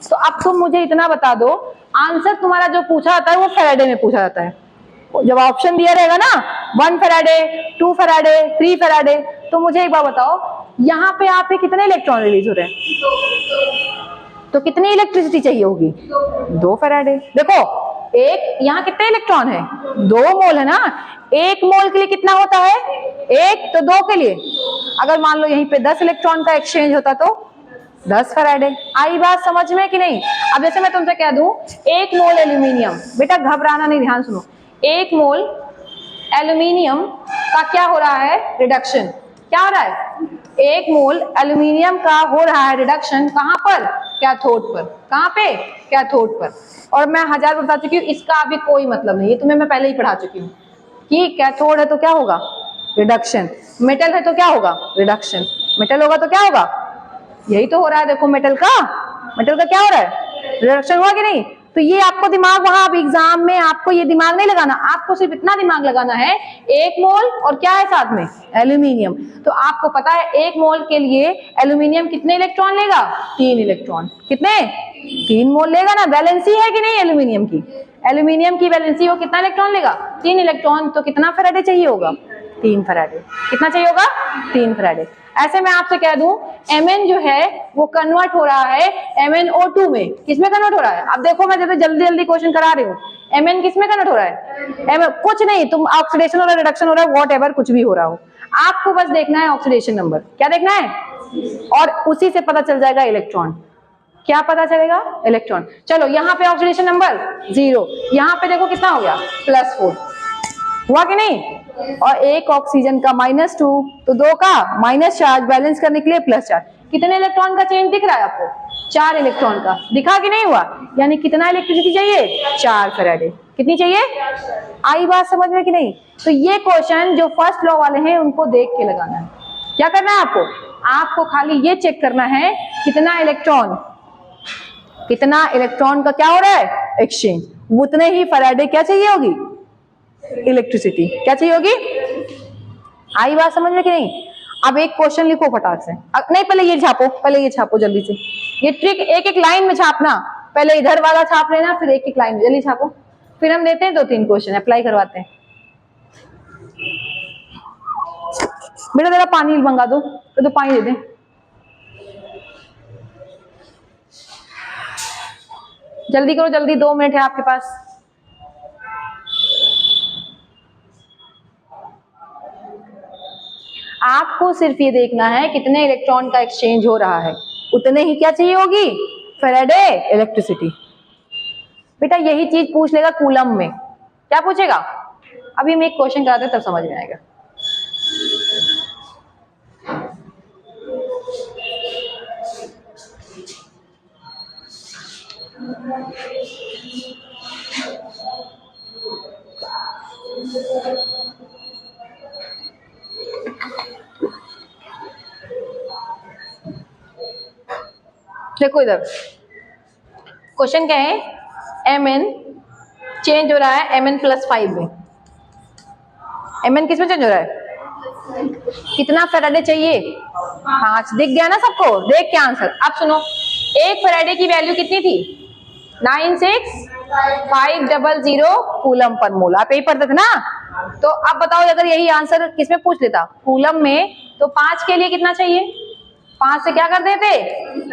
तो अब तुम मुझे इतना बता दो, आंसर तुम्हारा जो पूछा जाता है वो फैराडे में पूछा जाता है। जब ऑप्शन दिया रहेगा ना 1 फैराडे, 2 फैराडे, 3 फैराडे, तो मुझे एक बार बताओ यहाँ पे आप कितने इलेक्ट्रॉन रिलीज हो रहे हैं, तो कितनी इलेक्ट्रिसिटी चाहिए होगी? 2 फैराडे। देखो एक यहाँ कितने इलेक्ट्रॉन है? 2 मोल है ना। 1 मोल के लिए कितना होता है? 1, तो 2 के लिए अगर मान लो यहीं पे 10 इलेक्ट्रॉन का एक्सचेंज होता तो 10 फैराडे। आई बात समझ में कि नहीं? अब जैसे मैं तुमसे कह दूं 1 मोल एल्यूमिनियम, बेटा घबराना नहीं, ध्यान सुनो, 1 मोल एल्यूमिनियम का क्या हो रहा है? रिडक्शन। क्या हो रहा है? 1 मोल एल्यूमिनियम का हो रहा है रिडक्शन, कहां पर? कैथोड पर। कहां पे? कैथोड पर। और मैं 1000 बार बता चुकी हूँ, इसका अभी कोई मतलब नहीं है, तुम्हें मैं पहले ही पढ़ा चुकी हूँ कि कैथोड है तो क्या होगा? रिडक्शन। मेटल है तो क्या होगा? रिडक्शन। मेटल होगा तो क्या होगा? यही तो हो रहा है, देखो मेटल का क्या हो रहा है? रिडक्शन हुआ कि नहीं? तो ये आपको दिमाग वहां अब एग्जाम में आपको ये दिमाग नहीं लगाना, आपको सिर्फ इतना दिमाग लगाना है 1 मोल और क्या है साथ में? एल्यूमिनियम। तो आपको पता है 1 मोल के लिए एल्यूमिनियम कितने इलेक्ट्रॉन लेगा? 3 इलेक्ट्रॉन। कितने? 3 मोल लेगा ना। वैलेंसी है कि नहीं एल्यूमिनियम की? एल्यूमिनियम की वैलेंसी वो कितना इलेक्ट्रॉन लेगा? 3 इलेक्ट्रॉन। तो कितना फैराडे चाहिए होगा? 3 फैराडे। कितना चाहिए होगा? 3 फैराडे। ऐसे मैं आपसे कह दूं Mn जो है वो कन्वर्ट हो रहा है MnO2 में। किसमें कन्वर्ट हो रहा है? अब देखो मैं जब जल्दी जल्दी क्वेश्चन करा रही हूँ, Mn किसमें कन्वर्ट हो रहा है? कुछ नहीं, तुम ऑक्सीडेशन हो रहा है, रिडक्शन हो रहा है, वॉट एवर, कुछ भी हो रहा हो, आपको बस देखना है ऑक्सीडेशन नंबर। क्या देखना है? और उसी से पता चल जाएगा इलेक्ट्रॉन। क्या पता चलेगा? इलेक्ट्रॉन। चलो यहाँ पे ऑक्सीडेशन नंबर 0, यहाँ पे देखो कितना हो गया? +4। हुआ कि नहीं? और एक ऑक्सीजन का -2, तो 2 का माइनस चार्ज बैलेंस करने के लिए प्लस चार्ज। कितने इलेक्ट्रॉन का चेंज दिख रहा है आपको? 4 इलेक्ट्रॉन का। दिखा कि नहीं हुआ? यानी कितना इलेक्ट्रिसिटी चाहिए? 4 फैराडे। कितनी चाहिए? आई बात समझ में कि नहीं? तो ये क्वेश्चन जो फर्स्ट लॉ वाले हैं उनको देख के लगाना है। क्या करना है आपको? आपको खाली ये चेक करना है कितना इलेक्ट्रॉन का क्या हो रहा है? एक्सचेंज। उतने ही फैराडे क्या चाहिए होगी? इलेक्ट्रिसिटी। क्या चाहिए होगी? आई बात समझ में कि नहीं? अब एक क्वेश्चन लिखो फटाक से। नहीं, पहले ये छापो जल्दी से। ये ट्रिक एक एक लाइन में छापना, पहले इधर वाला छाप लेना, फिर एक एक लाइन में जल्दी छापो, फिर हम देते हैं 2-3 क्वेश्चन अप्लाई करवाते हैं। बेटा जरा पानी मंगा दो, तो पानी दे दें। जल्दी करो, जल्दी, 2 मिनट है आपके पास। आपको सिर्फ ये देखना है कितने इलेक्ट्रॉन का एक्सचेंज हो रहा है, उतने ही क्या चाहिए होगी? Faraday electricity. बेटा यही चीज पूछ लेगा कूलम में। क्या पूछेगा? अभी हम एक क्वेश्चन कराते हैं तब समझ में आएगा। देखो इधर क्वेश्चन क्या है? Mn चेंज हो रहा है Mn+5 में। Mn किसमें चेंज हो रहा है? कितना फैराडे चाहिए? 5। दिख गया ना सबको? देख के आंसर। अब सुनो, 1 फैराडे की वैल्यू कितनी थी? 96500 कूलम पर मोल। आप यही पढ़ते थे ना? तो अब बताओ अगर यही आंसर किसमें पूछ लेता? कूलम में, तो 5 के लिए कितना चाहिए? 5 से क्या कर देते?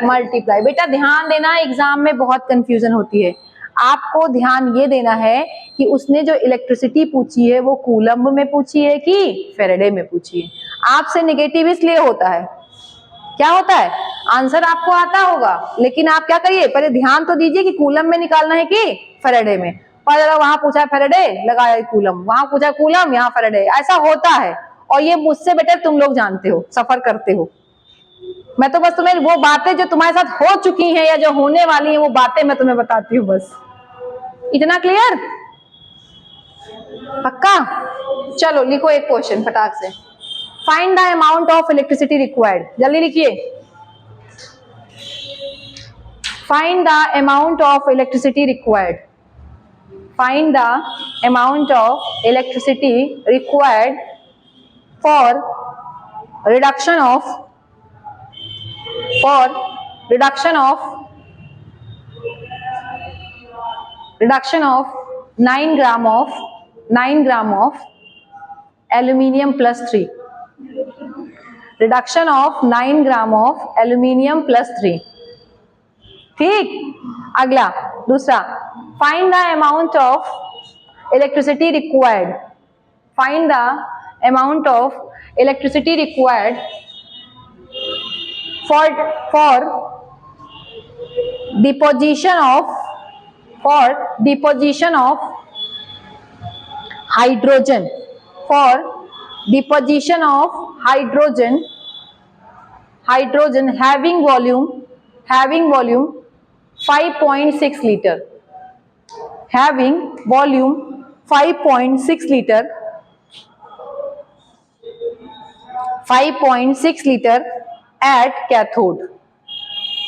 मल्टीप्लाई। बेटा ध्यान देना, एग्जाम में बहुत कंफ्यूजन होती है। आपको ध्यान ये देना है कि उसने जो इलेक्ट्रिसिटी पूछी है वो कूलम में पूछी है कि फैराडे में पूछी है। आपसे नेगेटिव इसलिए होता है, क्या होता है? आंसर आपको आता होगा, लेकिन आप क्या करिए, पहले ध्यान तो दीजिए कि कूलम में निकालना है कि फैराडे में। पर वहां पूछा फैराडे, लगाया कूलम, वहां पूछा कूलम, यहाँ फैराडे। ऐसा होता है, और ये मुझसे बेटर तुम लोग जानते हो, सफर करते हो। मैं तो बस तुम्हें वो बातें जो तुम्हारे साथ हो चुकी हैं या जो होने वाली हैं वो बातें मैं तुम्हें बताती हूँ बस। इतना क्लियर? पक्का? चलो लिखो एक क्वेश्चन फटाक से। Find the amount of electricity required. जल्दी लिखिए। Find the amount of electricity required. Find the amount of electricity required for reduction of reduction of 9 gram of aluminium plus 3, reduction of 9 gram of aluminium plus 3. ठीक, अगला दूसरा, find the amount of electricity required, find the amount of electricity required for deposition of hydrogen, for deposition of hydrogen having volume 5.6 liter, having volume 5.6 liter, 5.6 liter at cathode,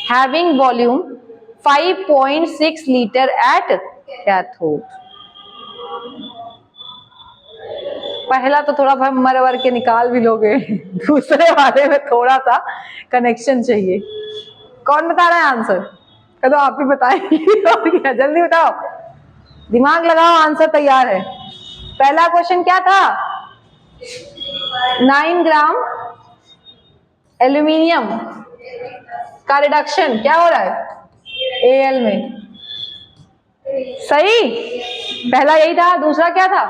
having volume 5.6 liter at cathode. पहला तो थोड़ा मर वर के निकाल भी लोगे, दूसरे वाले में थोड़ा सा कनेक्शन चाहिए. कौन बता रहा है आंसर? तो आप भी बताएंगे और क्या, जल्दी बताओ, दिमाग लगाओ, आंसर तैयार है. पहला क्वेश्चन क्या था? 9 ग्राम एल्यूमिनियम का रिडक्शन क्या हो रहा है Al में, सही, पहला यही था. दूसरा क्या था?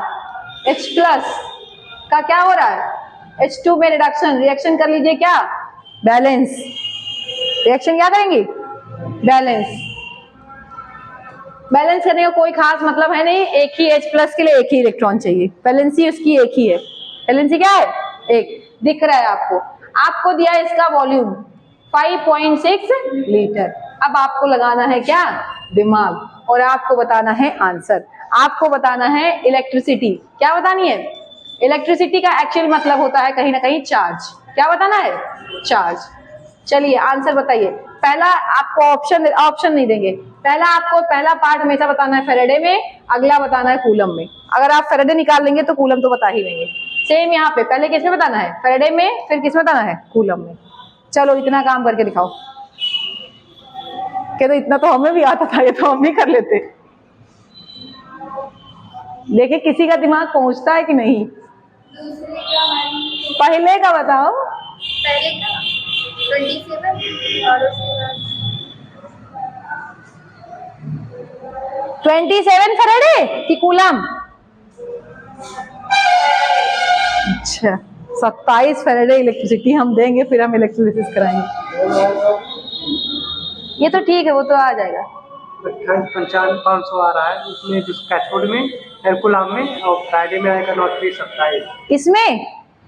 H प्लस का क्या हो रहा है H2 में रिडक्शन. रिएक्शन कर लीजिए, क्या? बैलेंस. रिएक्शन क्या करेंगी? बैलेंस. बैलेंस करने का कोई खास मतलब है नहीं, एक ही H प्लस के लिए एक ही इलेक्ट्रॉन चाहिए, वैलेंसी उसकी एक ही है. वैलेंसी क्या है? एक. दिख रहा है आपको. आपको दिया है इसका वॉल्यूम 5.6 लीटर. अब आपको लगाना है क्या? दिमाग, और आपको बताना है आंसर. आपको बताना है इलेक्ट्रिसिटी. क्या बतानी है? इलेक्ट्रिसिटी का एक्चुअल मतलब होता है कहीं ना कहीं चार्ज. क्या बताना है? चार्ज. चलिए आंसर बताइए. पहला आपको ऑप्शन नहीं देंगे. पहला पार्ट हमेशा बताना है फेरेडे में, अगला बताना है कूलम में. अगर आप फेरेडे निकाल लेंगे तो कूलम तो बता ही देंगे. सेम यहाँ पे पहले किसमें बताना है? फेरेडे में, फिर किसमें बताना है? कूलम में. चलो इतना काम करके दिखाओ. कहते इतना तो हमें भी आता था, ये तो हम भी कर लेते. देखे किसी का दिमाग पहुंचता है कि नहीं. पहले का बताओ. पहले का 27 और उसके बाद 27 फेरेडे कि कूलम? अच्छा, 27 फेरेडे इलेक्ट्रिसिटी हम देंगे, फिर हम इलेक्ट्रोलिसिस कराएंगे. ये तो ठीक है, वो तो आ जाएगा. 5500 आ रहा है उसमें, जिस कैथोड में, एरकुलम में, और फ्राइडे में आएगा 927. इसमें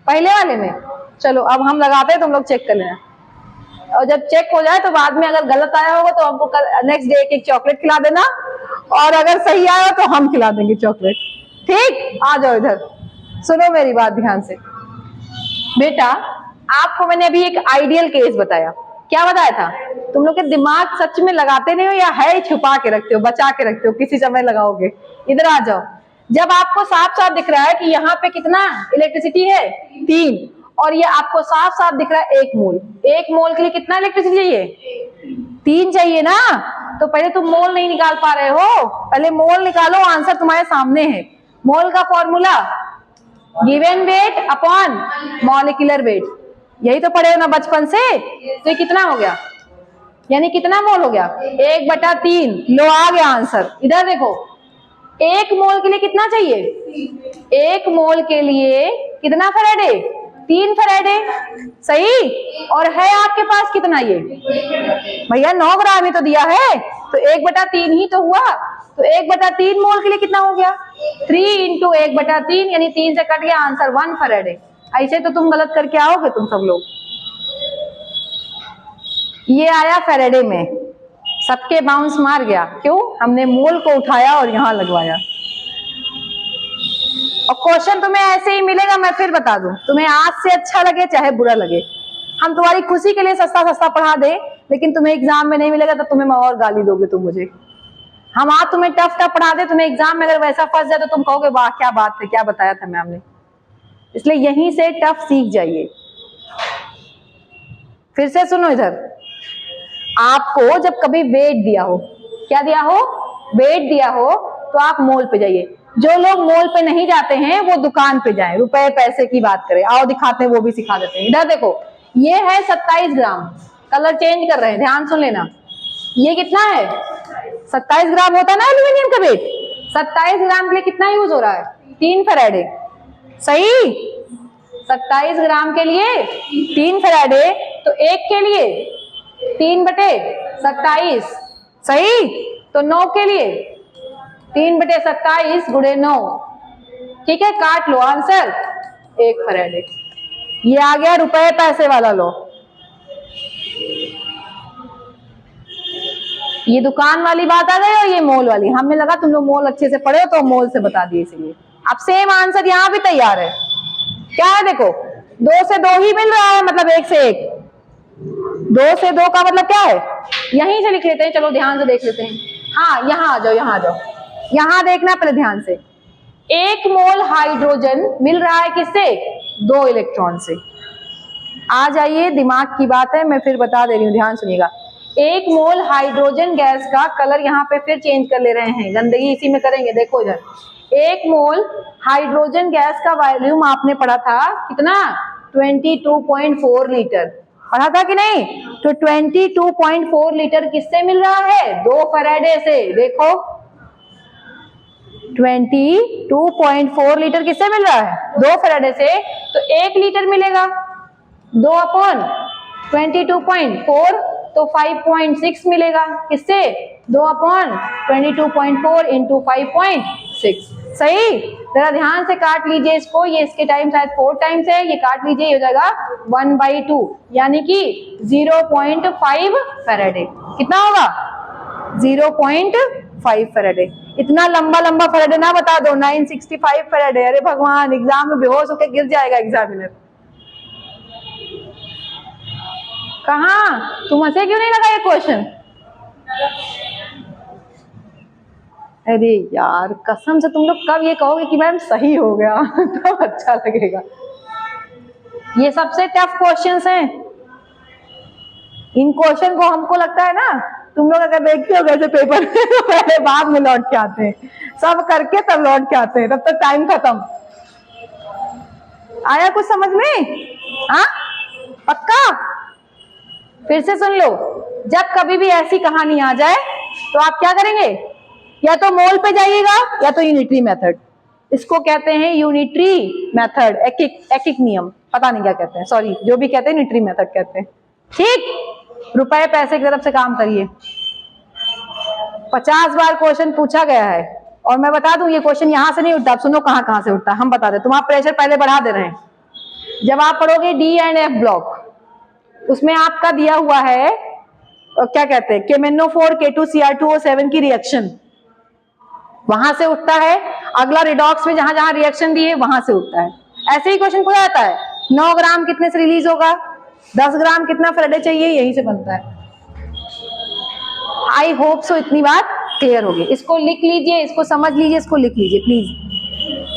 पहले वाले में. चलो अब हम लगाते हैं, तुम लोग चेक कर लेना, और जब चेक हो जाए तो बाद में अगर गलत आया होगा तो हमको नेक्स्ट डे एक चॉकलेट खिला देना, और अगर सही आया तो हम खिला देंगे चॉकलेट. ठीक, आ जाओ इधर, सुनो मेरी बात ध्यान से. बेटा आपको मैंने अभी एक आइडियल केस बताया. क्या बताया था? तुम लोग के दिमाग सच में लगाते नहीं हो, या है छुपा के रखते हो, बचा के रखते हो, किसी समय लगाओगे. इधर आ जाओ. जब आपको साफ साफ दिख रहा है कि यहाँ पे कितना इलेक्ट्रिसिटी है? 3. और ये आपको साफ साफ दिख रहा है 1 मोल. 1 मोल के लिए कितना इलेक्ट्रिसिटी चाहिए? 3 चाहिए ना. तो पहले तुम मोल नहीं निकाल पा रहे हो, पहले मोल निकालो. आंसर तुम्हारे सामने है. मोल का formula given weight upon molecular weight. यही तो पढ़े हो ना बचपन से. तो ये कितना हो गया, यानी कितना मोल हो गया? 1/3. लो आ गया आंसर. इधर देखो, 1 मोल के लिए कितना चाहिए? 1 मोल के लिए कितना फेरेडे? 3 फेरेडे. सही. और है आपके पास कितना? ये भैया 9 ग्राम ही तो दिया है, तो 1/3 ही तो हुआ. तो 1/3 मोल के लिए कितना हो गया? 3 × 1/3, यानी 3 से कट गया आंसर 1 फेरेडे. ऐसे तो तुम गलत करके आओगे तुम सब लोग. ये आया फेरेडे में, सबके बाउंस मार गया. क्यों? हमने मोल को उठाया और यहां लगवाया. और क्वेश्चन तुम्हें ऐसे ही मिलेगा. मैं फिर बता दूं, तुम्हें आज से अच्छा लगे चाहे बुरा लगे, हम तुम्हारी खुशी के लिए सस्ता सस्ता पढ़ा दे, लेकिन तुम्हें एग्जाम में नहीं मिलेगा तो तुम्हें और गाली दोगे तुम मुझे. हम आज तुम्हें टफ टफ पढ़ा दे, तुम्हें एग्जाम में अगर वैसा फंस जाए तो तुम कहोगे वाह क्या बात है, क्या बताया था मैम ने. इसलिए यहीं से टफ सीख जाइए. फिर से सुनो इधर. आपको जब कभी वेट दिया हो, क्या दिया हो? वेट दिया हो, तो आप मोल पे जाइए। जो लोग मोल पे नहीं जाते हैं वो दुकान पे जाएं, रुपए पैसे की बात करें। आओ दिखाते हैं, वो भी सिखा देते हैं। इधर देखो, ये है 27 ग्राम, कलर चेंज कर रहे हैं, ध्यान सुन लेना। ये कितना है? 27 ग्राम होता है ना एल्यूमिनियम का वेट। 27 ग्राम के लिए कितना यूज हो रहा है? 3 फैराडे। सही, 27 ग्राम के लिए 3 फैराडे, तो एक के लिए 3/27। सही, तो 9 के लिए 3/27 गुणे 9। ठीक है, काट लो आंसर 1 फैराडे। ये आ गया रुपए पैसे वाला लो। ये दुकान वाली बात आ गई और ये मोल वाली। हमें लगा तुम लोग मोल अच्छे से पढ़े हो तो मोल से बता दिए, इसलिए अब सेम आंसर यहां भी तैयार है। क्या है देखो, 2 से 2 ही मिल रहा है, मतलब 1 से 1। 2 से 2 का मतलब क्या है? यहीं से लिख लेते हैं, चलो ध्यान से देख लेते हैं। हाँ, यहां आ जाओ, यहां आ जाओ, यहां देखना पहले ध्यान से। 1 मोल हाइड्रोजन मिल रहा है किससे? 2 इलेक्ट्रॉन से। आ जाइए, दिमाग की बात है, मैं फिर बता दे रही हूँ, ध्यान सुनिएगा। 1 मोल हाइड्रोजन गैस का कलर यहाँ पे फिर चेंज कर ले रहे हैं, गंदगी इसी में करेंगे। देखो इधर, 1 मोल हाइड्रोजन गैस का वॉल्यूम आपने पढ़ा था कितना? 22.4 लीटर पढ़ा था कि नहीं? तो 22.4 लीटर किससे मिल रहा है? 2 फैराडे से। देखो 22.4 लीटर किससे मिल रहा है? 2 फैराडे से। तो 1 लीटर मिलेगा 2/22.4, तो 5.6 मिलेगा किससे? 2/22.4 इंटू 5.6। सही, जरा ध्यान से काट लीजिए इसको, ये इसके टाइम शायद 4 टाइम्स है, ये काट लीजिए, ये हो जाएगा 1/2, यानी कि 0.5 फैराडे। कितना होगा? 0.5 फैराडे। इतना लंबा लंबा फैराडे ना बता दो, 965 फैराडे। अरे भगवान, एग्जाम में बेहोश होकर गिर जाएगा एग्जामिनर। कहाँ तुम हंसे क्यों नहीं लगा ये क्वेश्चन? अरे यार, कसम से तुम लोग कब ये कहोगे कि मैम सही हो गया तब अच्छा लगेगा। ये सबसे टफ क्वेश्चंस हैं। इन क्वेश्चन को हमको लगता है ना, तुम लोग अगर देखते हो वैसे पेपर में तो पहले बाद में लौट के आते हैं, सब करके तब लौट के आते हैं, तब तक टाइम खत्म। आया कुछ समझ में? हाँ, पक्का? फिर से सुन लो, जब कभी भी ऐसी कहानी आ जाए तो आप क्या करेंगे? या तो मोल पे जाइएगा या तो यूनिटरी मेथड। इसको कहते हैं यूनिटरी मेथड, एकिक नियम, पता नहीं क्या कहते हैं, सॉरी, जो भी कहते हैं यूनिटरी मेथड कहते हैं। ठीक, रुपए पैसे की तरफ से काम करिए। 50 बार क्वेश्चन पूछा गया है, और मैं बता दूं ये क्वेश्चन यहां से नहीं उठता। सुनो कहां कहां से उठता, हम बता दें, तुम आप प्रेशर पहले बढ़ा दे रहे हैं। जब आप पढ़ोगे डी एंड एफ ब्लॉक, उसमें आपका दिया हुआ है क्या कहते हैं, KMnO4 K2Cr2O7 की रिएक्शन, वहां से उठता है। अगला रिडॉक्स में जहां जहां रिएक्शन दी है वहां से उठता है। ऐसे ही क्वेश्चन पूछा जाता है, 9 ग्राम कितने से रिलीज होगा, 10 ग्राम कितना फैराडे चाहिए, यही से बनता है। आई होप सो इतनी बात क्लियर होगी। इसको लिख लीजिए, इसको समझ लीजिए, इसको लिख लीजिए प्लीज,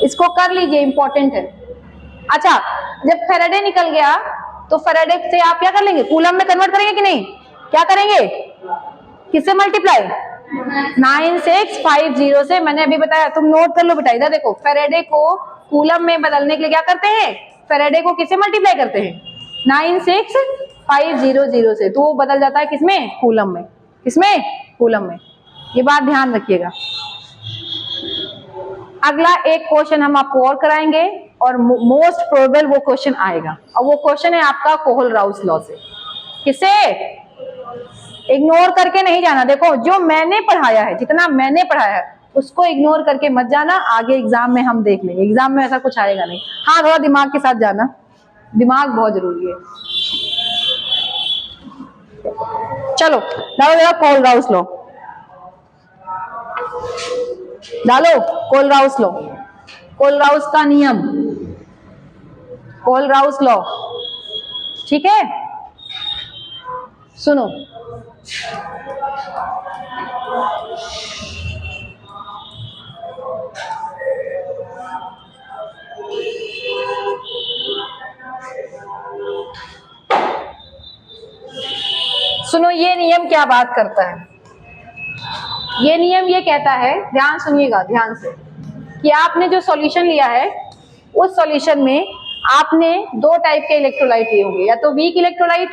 इसको कर लीजिए, इंपॉर्टेंट है। अच्छा, जब फैराडे निकल गया तो फैराडे से आप क्या कर लेंगे? कूलम में कन्वर्ट करेंगे कि नहीं? क्या करेंगे? किससे मल्टीप्लाई? 9650 से। मैंने अभी बताया, तुम नोट कर लो बेटा। इधर देखो, फैराडे को कूलम में बदलने के लिए क्या करते हैं? फैराडे को किससे मल्टीप्लाई करते हैं? 96500 से, तो वो बदल जाता है किसमें? कूलम में। किसमें? कूलम में। ये बात ध्यान रखिएगा। अगला एक क्वेश्चन हम आपको और कराएंगे, और मोस्ट प्रोबेबल वो क्वेश्चन आएगा, और वो क्वेश्चन है आपका कोहल-राउस लॉ से। किससे? इग्नोर करके नहीं जाना। देखो, जो मैंने पढ़ाया है, जितना मैंने पढ़ाया है उसको इग्नोर करके मत जाना। आगे एग्जाम में हम देख लेंगे, एग्जाम में ऐसा कुछ आएगा नहीं। हाँ, थोड़ा दिमाग के साथ जाना, दिमाग बहुत जरूरी है। चलो डालो कोहल-राउस लॉ, डालो कोहल-राउस लॉ, कोहल-राउस का नियम, कोहल-राउस लॉ। ठीक है, सुनो, सुनो, ये नियम क्या बात करता है? ये नियम ये कहता है, ध्यान सुनिएगा ध्यान से, कि आपने जो सॉल्यूशन लिया है उस सॉल्यूशन में आपने दो टाइप के इलेक्ट्रोलाइट लिए होंगे, या तो वीक इलेक्ट्रोलाइट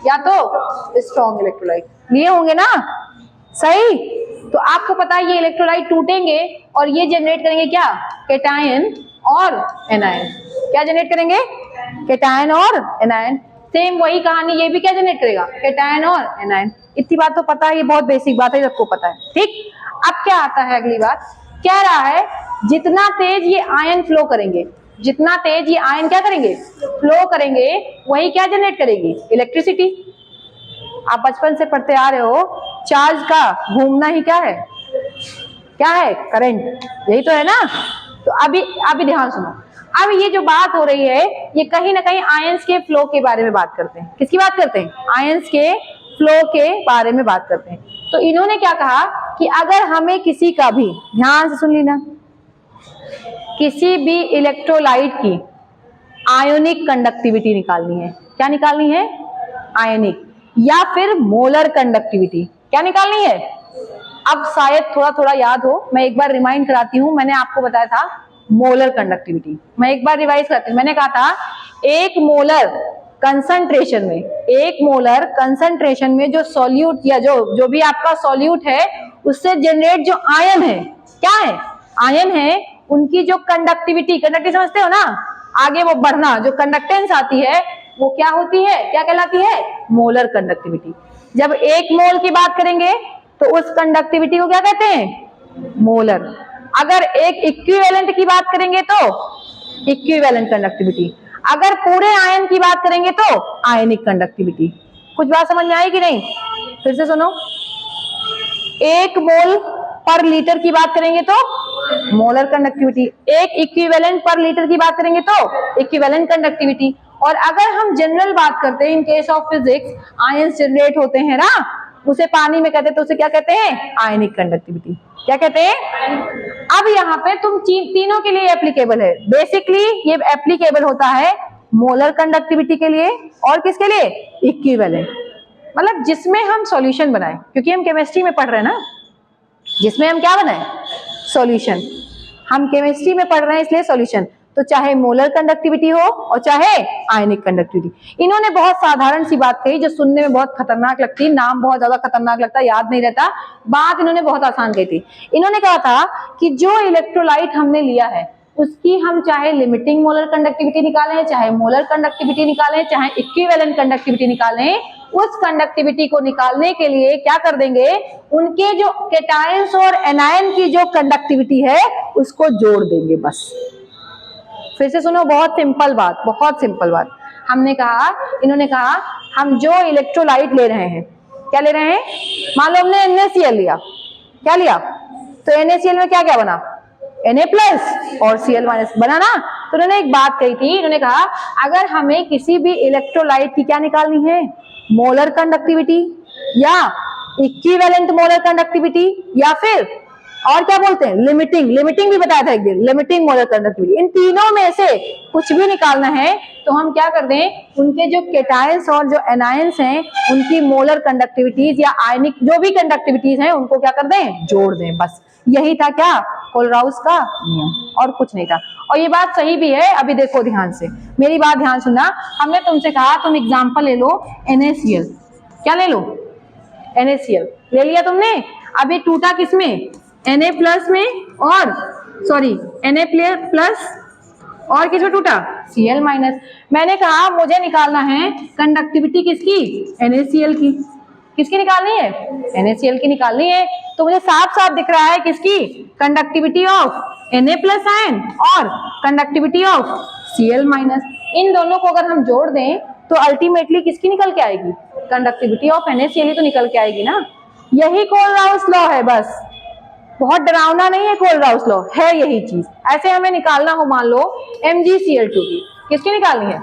या तो स्ट्रॉन्ग इलेक्ट्रोलाइट लिए होंगे ना, सही। तो आपको पता है ये इलेक्ट्रोलाइट टूटेंगे और ये जनरेट करेंगे क्या, कैटायन और एनायन। क्या जनरेट करेंगे, कैटायन और एनायन। सेम वही कहानी ये भी क्या जनरेट करेगा, कैटायन और एनायन। इतनी बात तो पता है, ये बहुत बेसिक बात है, सबको पता है, ठीक। अब क्या आता है अगली बात, कह रहा है जितना तेज ये आयन फ्लो करेंगे, जितना तेज ये आयन क्या करेंगे, फ्लो करेंगे, वही क्या जनरेट करेगी, इलेक्ट्रिसिटी। आप बचपन से पढ़ते आ रहे हो, चार्ज का घूमना ही क्या है, क्या है, करंट, यही तो है ना। तो अभी ध्यान सुनो, अब ये जो बात हो रही है ये कहीं ना कहीं आयंस के फ्लो के बारे में बात करते हैं। किसकी बात करते हैं, आयंस के फ्लो के बारे में बात करते हैं। तो इन्होंने क्या कहा कि अगर हमें किसी का भी, ध्यान से सुन लेना, किसी भी इलेक्ट्रोलाइट की आयोनिक कंडक्टिविटी निकालनी है, क्या निकालनी है, आयनिक, या फिर मोलर कंडक्टिविटी, क्या निकालनी है। अब शायद थोड़ा थोड़ा याद हो, मैं एक बार रिमाइंड कराती हूं, मैंने आपको बताया था मोलर कंडक्टिविटी, मैं एक बार रिवाइज करती हूँ। मैंने कहा था एक मोलर कंसंट्रेशन में, एक मोलर कंसंट्रेशन में जो सॉल्यूट या जो भी आपका सॉल्यूट है उससे जनरेट जो आयन है, क्या है, आयन है, उनकी जो कंडक्टिविटी समझते हो ना, आगे वो बढ़ना, जो कंडक्टेंस आती है वो क्या होती है, क्या कहलाती है, मोलर कंडक्टिविटी। जब एक मोल की बात करेंगे तो उस कंडक्टिविटी को क्या कहते हैं, मोलर। अगर एक इक्विवेलेंट की बात करेंगे तो इक्विवेलेंट कंडक्टिविटी, अगर पूरे आयन की बात करेंगे तो आयनिक कंडक्टिविटी। कुछ बात समझ में आई कि नहीं, फिर से सुनो, एक मोल पर लीटर की बात करेंगे तो मोलर कंडक्टिविटी, एक इक्विवेलेंट पर लीटर की बात करेंगे तो इक्विवेलेंट कंडक्टिविटी। और अगर हम जनरल बात करते हैं, in case of physics ions generate होते हैं ना, उसे पानी में कहते हैं तो उसे क्या कहते हैं, आयनिक कंडक्टिविटी, क्या कहते हैं। अब यहाँ पे तुम तीनों के लिए एप्लीकेबल है, बेसिकली ये एप्लीकेबल होता है मोलर कंडक्टिविटी के लिए और किसके लिए, इक्विवेलेंट, मतलब जिसमें हम सॉल्यूशन बनाएं, क्योंकि हम केमिस्ट्री में पढ़ रहे हैं ना, जिसमें हम क्या बनाएं, सॉल्यूशन। हम केमिस्ट्री में पढ़ रहे हैं इसलिए सॉल्यूशन, तो चाहे मोलर कंडक्टिविटी हो और चाहे आयनिक कंडक्टिविटी। इन्होंने बहुत साधारण सी बात कही जो सुनने में बहुत खतरनाक लगती, नाम बहुत ज्यादा खतरनाक लगता, याद नहीं रहता, बात इन्होंने बहुत आसान कही थी। इन्होंने कहा था कि जो इलेक्ट्रोलाइट हमने लिया है उसकी हम चाहे लिमिटिंग मोलर कंडक्टिविटी निकालें, चाहे मोलर कंडक्टिविटी निकालें, चाहे इक्विवेलेंट कंडक्टिविटी निकालें, उस कंडक्टिविटी को निकालने के लिए क्या कर देंगे, उनके जो कैटायंस और एनायन की जो कंडक्टिविटी है उसको जोड़ देंगे, बस। फिर से सुनो, बहुत सिंपल बात, बहुत सिंपल बात। हमने कहा, इन्होंने कहा हम जो इलेक्ट्रोलाइट ले रहे हैं, क्या ले रहे हैं, मान लो हमने NaCl लिया, क्या लिया, तो NaCl में क्या क्या बना, Na प्लस और Cl माइनस बना ना। तो उन्होंने एक बात कही थी, इन्होंने कहा अगर हमें किसी भी इलेक्ट्रोलाइट की क्या निकालनी है, मोलर कंडक्टिविटी या इक्विवेलेंट मोलर कंडक्टिविटी, या फिर और क्या बोलते हैं, लिमिटिंग भी बताया था एक दिन, लिमिटिंग मोलर कंडक्टिविटी, इन तीनों में से कुछ भी निकालना है तो हम क्या कर दें, उनके जो कैटायंस और जो एनायंस हैं उनकी मोलर कंडक्टिविटीज या आयनिक जो भी कंडक्टिविटीज हैं उनको क्या कर दें, जोड़ दें, बस। यही था क्या, कोलराउस का नियम, और कुछ नहीं था। और ये बात सही भी है। अभी देखो ध्यान से, मेरी बात ध्यान सुनना, हमने तुमसे कहा तुम एग्जाम्पल ले लो NaCl, क्या ले लो, NaCl ले लिया तुमने, अभी टूटा किसमें, Na प्लस में, और सॉरी Na प्लस और किसमें टूटा, Cl माइनस। मैंने कहा मुझे निकालना है कंडक्टिविटी किसकी, NaCl की, किसकी निकालनी है, NaCl की निकालनी है। तो मुझे साफ साफ दिख रहा है किसकी, conductivity of Na plus ion और कंडक्टिविटी ऑफ Cl माइनस, इन दोनों को अगर हम जोड़ दें तो अल्टीमेटली किसकी निकल के आएगी, कंडक्टिविटी ऑफ NaCl ही तो निकल के आएगी ना। यही कोलराउस लॉ है, बस, बहुत डरावना नहीं है, कोलराउस लॉ है यही चीज। ऐसे हमें निकालना हो मान लो MgCl2 की, किसकी निकालनी है,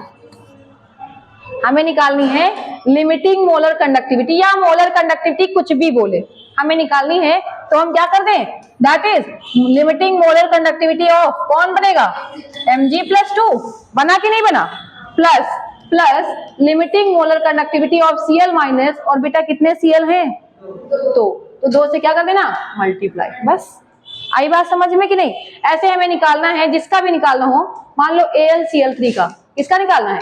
हमें निकालनी है लिमिटिंग मोलर कंडक्टिविटी या मोलर कंडक्टिविटी, कुछ भी बोले, हमें निकालनी है तो हम क्या कर दें, that is limiting molar conductivity of, कौन बनेगा, Mg+2, बना कि नहीं बना, plus limiting molar conductivity of Cl minus, और बेटा कितने Cl हैं, तो तो 2 से क्या कर देना, मल्टीप्लाई, बस। आई बात समझ में कि नहीं? ऐसे हमें निकालना है, जिसका भी निकालना हो, मान लो AlCl3 का, किसका निकालना है,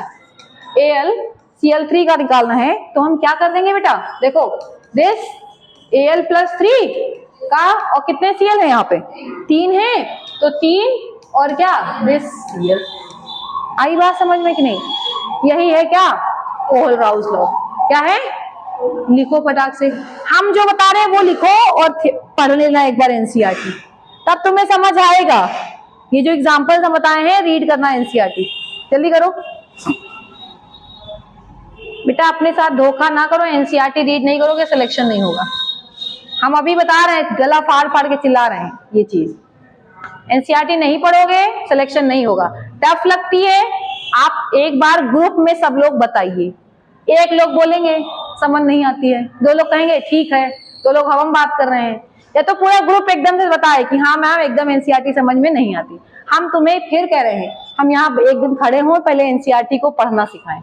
AlCl3 का निकालना है, तो हम क्या कर देंगे बेटा, देखो दिस Al+3 का, और कितने Cl है यहाँ पे, 3 है, तो 3 और क्या, दिस Cl। आई बात समझ में कि नहीं? यही है क्या, कोहलराउज लॉ। क्या है, लिखो फटाक से, हम जो बता रहे हैं वो लिखो और पढ़ लेना एक बार एनसीईआरटी, तब तुम्हें समझ आएगा। ये जो एग्जांपल्स हम बताए हैं, रीड करना एनसीईआरटी, जल्दी करो बेटा, अपने साथ धोखा ना करो। एनसीईआरटी रीड नहीं करोगे सिलेक्शन नहीं होगा। हम अभी बता रहे हैं, गला फाड़ फाड़ के चिल्ला रहे हैं ये चीज। एनसीईआरटी नहीं पढ़ोगे सिलेक्शन नहीं होगा। टफ लगती है, आप एक बार ग्रुप में सब लोग बताइए, एक लोग बोलेंगे समझ नहीं आती है, 2 लोग कहेंगे ठीक है, 2 लोग हम बात कर रहे हैं, या तो पूरा ग्रुप एकदम से बताए कि हाँ मैम एकदम एनसीईआरटी समझ में नहीं आती। हम तुम्हें फिर कह रहे हैं, हम यहाँ एक दिन खड़े हों, पहले एनसीईआरटी को पढ़ना सिखाएं।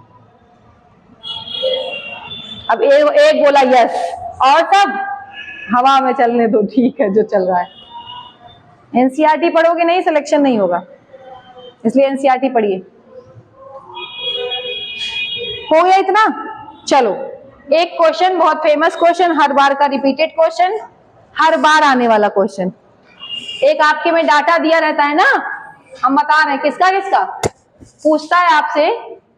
अब एक बोला यस, और सब हवा में चलने दो, ठीक है जो चल रहा है। एनसीईआरटी पढ़ोगे नहीं सिलेक्शन नहीं होगा, इसलिए एनसीईआरटी पढ़िए। हो गया इतना? चलो एक क्वेश्चन, बहुत फेमस क्वेश्चन, हर बार का रिपीटेड क्वेश्चन, हर बार आने वाला क्वेश्चन। एक आपके में डाटा दिया रहता है ना, हम बता रहे हैं किसका किसका, पूछता है आपसे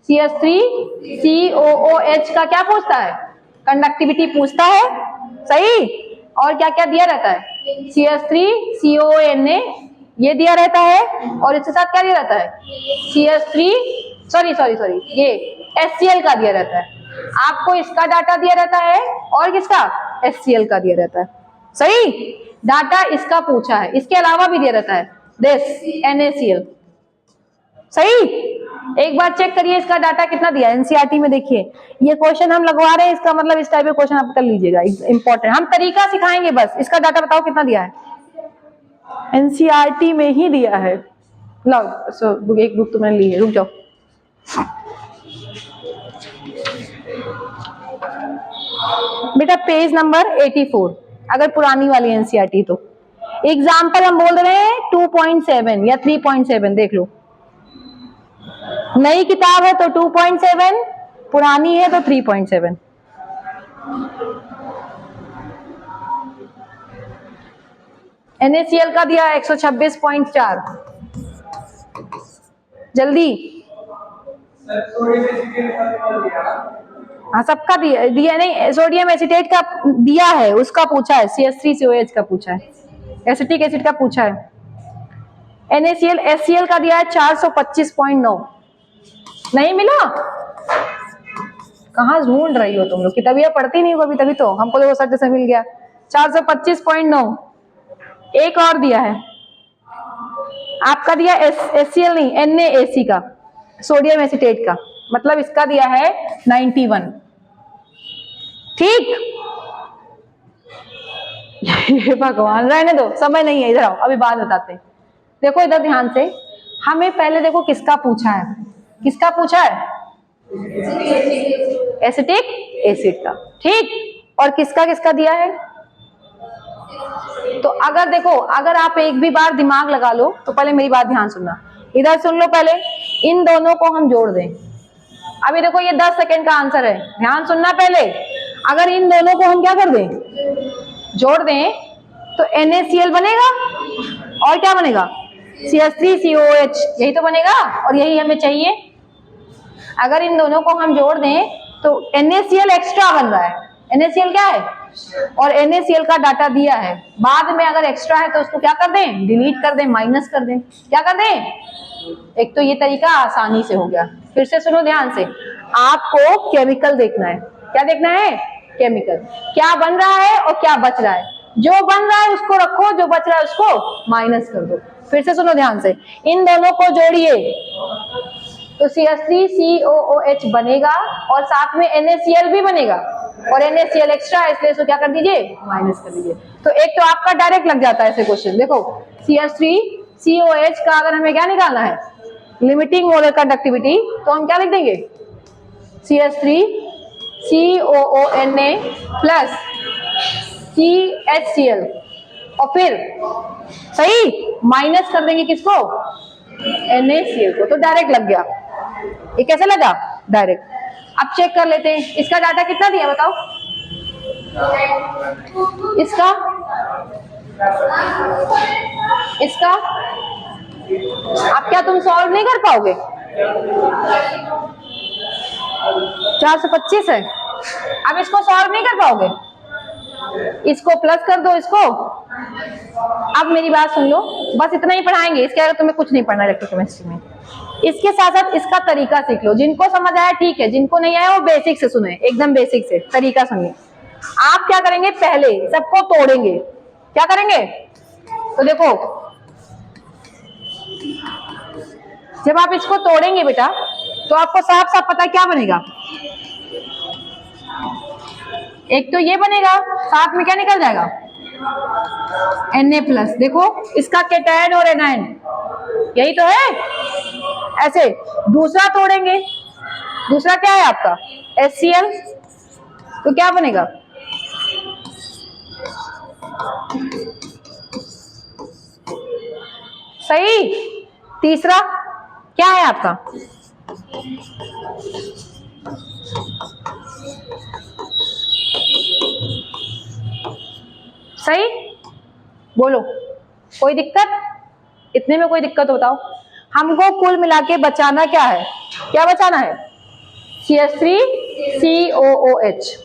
CH3COOH का क्या पूछता है, कंडक्टिविटी पूछता है, सही, और क्या क्या दिया रहता है, CH3COONA ये दिया रहता है, और इसके साथ क्या दिया रहता है, ये HCl का दिया रहता है। आपको इसका डाटा दिया रहता है, और किसका, HCl का दिया रहता है, सही। डाटा इसका पूछा है, इसके अलावा भी दिया रहता है दिस NaCl, सही। एक बार चेक करिए इसका डाटा कितना दिया है एनसीईआरटी में। देखिए ये क्वेश्चन हम लगवा रहे हैं, इसका मतलब इस टाइप के क्वेश्चन आप कर लीजिएगा, इंपॉर्टेंट। हम तरीका सिखाएंगे बस, इसका डाटा बताओ कितना दिया है, एनसीईआरटी में ही दिया है। लाओ एक बुक तो मैंने ली है, रुक जाओ। बेटा पेज नंबर 84, अगर पुरानी वाली एनसीईआरटी तो एग्जाम्पल हम बोल रहे हैं 2.7 या 3.7, देख लो। नई किताब है तो 2.7, पुरानी है तो 3.7। NaCl का दिया 126.4, जल्दी। हाँ सबका दिया नहीं, सोडियम एसिटेट का दिया है, उसका पूछा है, CH3COH का पूछा है, एसिटिक एसिड का पूछा है। NaCl HCl का दिया है 425.9, नहीं मिला? कहाँ ढूंढ रही हो तुम लोग, किताबियां पढ़ती नहीं हो कभी, तभी तो हमको देखो सट से मिल गया 425.9। एक और दिया है आपका, दिया HCl नहीं, NaAC का, सोडियम एसिटेट का, मतलब इसका दिया है 91, ठीक। ये भगवान, रहने दो, समय नहीं है, इधर आओ, अभी बाद बताते हैं। देखो इधर ध्यान से, हमें पहले देखो किसका पूछा है, किसका पूछा है, एसिटिक एसिड का, ठीक। और किसका किसका दिया है, तो अगर देखो, अगर आप एक भी बार दिमाग लगा लो तो पहले मेरी बात ध्यान सुनना, इधर सुन लो पहले, इन दोनों को हम जोड़ दें। अभी देखो ये 10 सेकंड का आंसर है, ध्यान सुनना पहले। अगर इन दोनों को हम क्या कर दें, जोड़ दें, तो NaCl बनेगा, और क्या बनेगा, CH3COOH, यही तो बनेगा, और यही हमें चाहिए। अगर इन दोनों को हम जोड़ दें तो NaCl एक्स्ट्रा बन रहा है, NaCl क्या है, और NaCl का डाटा दिया है। बाद में अगर एक्स्ट्रा है तो उसको क्या कर दें, डिलीट कर दें, माइनस कर दें, क्या कर दें। एक तो ये तरीका आसानी से हो गया। फिर से सुनो ध्यान से, आपको केमिकल देखना है, क्या देखना है, केमिकल, क्या बन रहा है और क्या बच रहा है। जो बन रहा है उसको रखो, जो बच रहा है उसको माइनस कर दो। फिर से सुनो ध्यान से, इन दोनों को जोड़िए तो CH3COOH बनेगा, और साथ में NaCl भी बनेगा, और NaCl एक्स्ट्रा है इसलिए इसको क्या कर दीजिए, माइनस कर दीजिए। तो एक तो आपका डायरेक्ट लग जाता है ऐसे क्वेश्चन। देखो CH3COH का अगर हमें क्या निकालना है, लिमिटिंग मोलर कंडक्टिविटी, तो हम क्या लिख देंगे, CH3COONA प्लस CHCl और फिर सही माइनस कर देंगे किसको, NaCl को, तो डायरेक्ट लग गया। ये कैसे लगा, डायरेक्ट। अब चेक कर लेते हैं इसका डाटा कितना दिया बताओ, इसका इसका अब क्या तुम सॉल्व नहीं कर पाओगे, 425 है, अब इसको सॉल्व नहीं कर पाओगे, इसको प्लस कर दो इसको। अब मेरी बात सुन लो, बस इतना ही पढ़ाएंगे, इसके आगे तुम्हें कुछ नहीं पढ़ना इलेक्ट्रोकेमिस्ट्री में। इसके साथ साथ इसका तरीका सीख लो, जिनको समझ आया ठीक है, जिनको नहीं आया वो बेसिक से सुने, एकदम बेसिक से तरीका सुनिए। आप क्या करेंगे, पहले सबको तोड़ेंगे, क्या करेंगे, तो देखो जब आप इसको तोड़ेंगे बेटा तो आपको साफ साफ पता है क्या बनेगा, एक तो ये बनेगा, साथ में क्या निकल जाएगा, Na+। देखो इसका केटायन और एनायन यही तो है, ऐसे। दूसरा तोड़ेंगे, दूसरा क्या है आपका HCl, तो क्या बनेगा, सही। तीसरा क्या है आपका, सही, बोलो कोई दिक्कत, इतने में कोई दिक्कत हो बताओ। हमको कुल मिला के बचाना क्या है, क्या बचाना है, CH3COOH,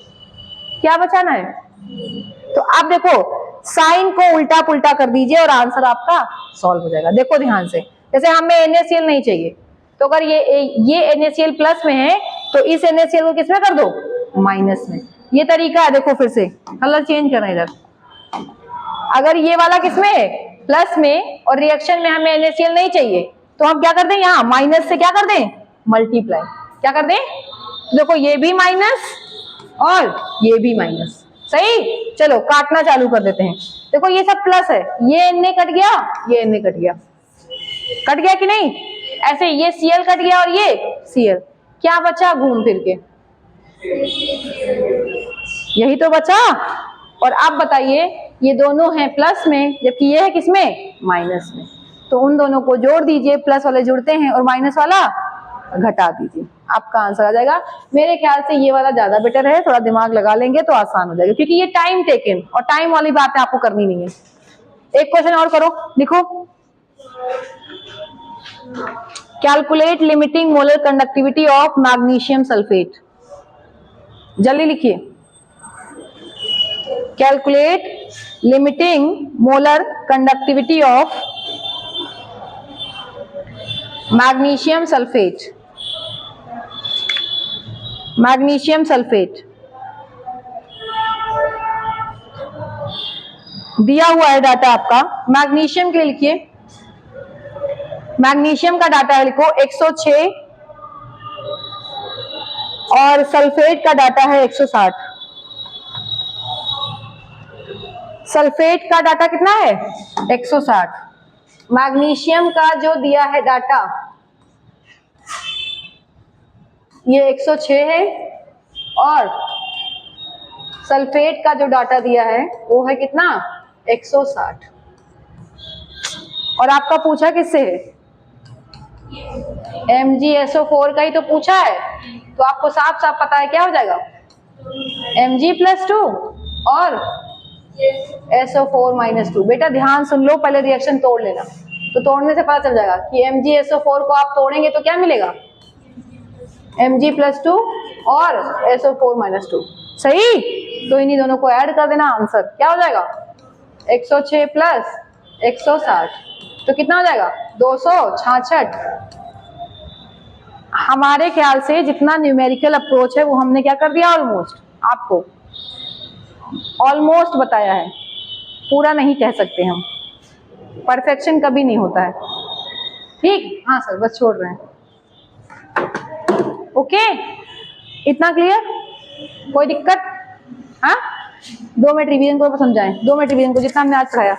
क्या बचाना है। तो आप देखो साइन को उल्टा पुल्टा कर दीजिए और आंसर आपका सॉल्व हो जाएगा। देखो ध्यान से, जैसे हमें NaCl नहीं चाहिए, तो अगर ये NaCl प्लस में है तो इस NaCl को किसमें कर दो, माइनस में। ये तरीका है, देखो फिर से कलर चेंज करना इधर। अगर ये वाला किसमें है, प्लस में, और रिएक्शन में हमें NaCl नहीं चाहिए, तो हम क्या कर दें, यहाँ माइनस से क्या कर दें, मल्टीप्लाई, क्या कर दें, देखो ये भी माइनस और ये भी माइनस, सही। चलो काटना चालू कर देते हैं, देखो ये सब प्लस है, ये Na कट गया, ये Na कट गया, कट गया कि नहीं, ऐसे ये Cl कट गया और ये Cl, क्या बचा, घूम फिर के यही तो बचा। और आप बताइए ये दोनों हैं प्लस में जबकि ये है किसमें, माइनस में, तो उन दोनों को जोड़ दीजिए, प्लस वाले जुड़ते हैं और माइनस वाला घटा दीजिए, आपका आंसर आ जाएगा। मेरे ख्याल से ये वाला ज्यादा बेटर है, थोड़ा दिमाग लगा लेंगे तो आसान हो जाएगा, क्योंकि ये टाइम टेकन और टाइम वाली बातें आपको करनी नहीं है। एक क्वेश्चन और करो, लिखो, calculate limiting molar conductivity of magnesium sulphate, जल्दी लिखिए, calculate limiting molar conductivity of magnesium sulphate, magnesium sulphate दिया हुआ है डाटा आपका। मैग्नीशियम के लिए लिखिए, मैग्नीशियम का डाटा है, लिखो 106 और सल्फेट का डाटा है 160। सल्फेट का डाटा कितना है, 160। मैग्नीशियम का जो दिया है डाटा ये 106 है और सल्फेट का जो डाटा दिया है वो है कितना, 160। और आपका पूछा किससे है, MgSO4 का ही तो पूछा है, तो आपको साफ साफ पता है क्या हो जाएगा, Mg+2 और SO4-2। बेटा ध्यान सुन लो, पहले रिएक्शन तोड़ लेना, तो तोड़ने से पता चल जाएगा कि MgSO4 को आप तोड़ेंगे तो क्या मिलेगा, Mg+2 और SO4-2, सही। तो इन्हीं दोनों को ऐड कर देना, आंसर क्या हो जाएगा, 106 प्लस 160, तो कितना हो जाएगा, 266। हमारे ख्याल से जितना न्यूमेरिकल अप्रोच है वो हमने क्या कर दिया, ऑलमोस्ट आपको ऑलमोस्ट बताया है, पूरा नहीं कह सकते हम, परफेक्शन कभी नहीं होता है, ठीक। हाँ सर बस छोड़ रहे हैं, ओके, इतना क्लियर, कोई दिक्कत, हाँ 2 मिनट रिवीजन को समझाएं, 2 मिनट रिवीजन को जितना हमने आज पढ़ाया।